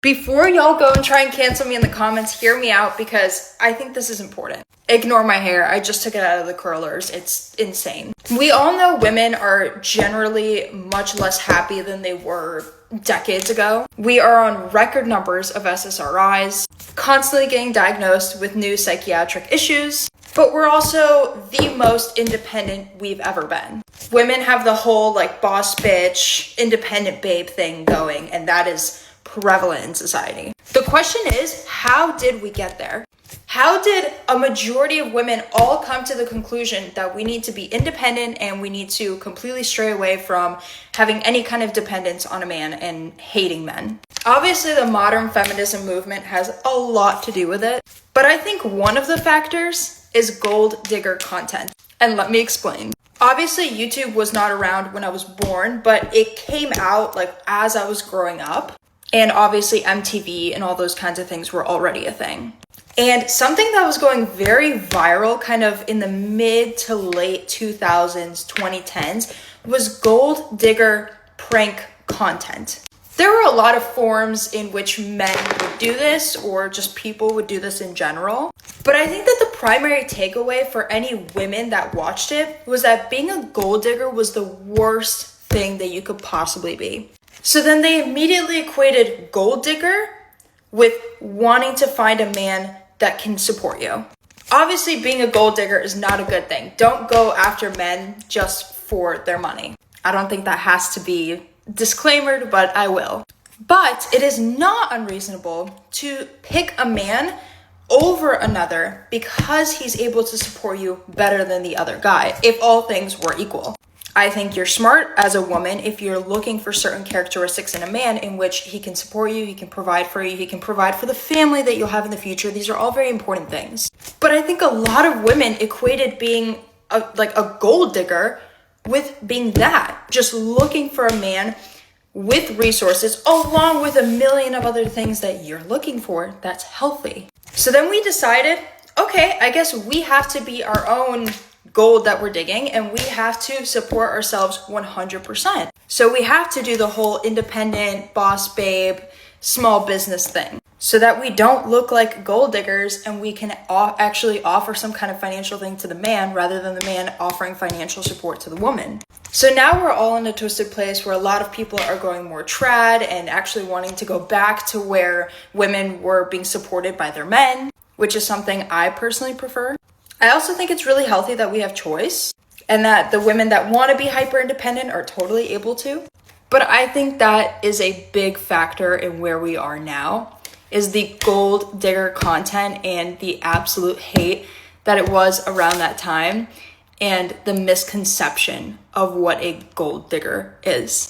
Before y'all go and try and cancel me in the comments, hear me out because I think this is important. Ignore my hair. I just took it out of the curlers. It's insane. We all know women are generally much less happy than they were decades ago. We are on record numbers of SSRIs, constantly getting diagnosed with new psychiatric issues, but we're also the most independent we've ever been. Women have the whole like boss bitch, independent babe thing going, and that is prevalent in society. The question is, how did we get there? How did a majority of women all come to the conclusion that we need to be independent and we need to completely stray away from having any kind of dependence on a man and hating men? Obviously, the modern feminism movement has a lot to do with it, but I think one of the factors is gold digger content. And let me explain. Obviously, YouTube was not around when I was born, but it came out like as I was growing up. And obviously MTV and all those kinds of things were already a thing. And something that was going very viral kind of in the mid to late 2000s, 2010s was gold digger prank content. There were a lot of forms in which men would do this or just people would do this in general. But I think that the primary takeaway for any women that watched it was that being a gold digger was the worst thing that you could possibly be. So then they immediately equated gold digger with wanting to find a man that can support you. Obviously, being a gold digger is not a good thing. Don't go after men just for their money. I don't think that has to be disclaimed, but I will. But it is not unreasonable to pick a man over another because he's able to support you better than the other guy, if all things were equal. I think you're smart as a woman if you're looking for certain characteristics in a man in which he can support you, he can provide for you, he can provide for the family that you'll have in the future. These are all very important things. But I think a lot of women equated being a gold digger with being that, just looking for a man with resources along with a million of other things that you're looking for that's healthy. So then we decided, okay, I guess we have to be our own gold that we're digging and we have to support ourselves 100%. So we have to do the whole independent boss babe small business thing so that we don't look like gold diggers and we can actually offer some kind of financial thing to the man rather than the man offering financial support to the woman. So now we're all in a twisted place where a lot of people are going more trad and actually wanting to go back to where women were being supported by their men, which is something I personally prefer. I also think it's really healthy that we have choice and that the women that want to be hyper independent are totally able to. But I think that is a big factor in where we are now is the gold digger content and the absolute hate that it was around that time and the misconception of what a gold digger is.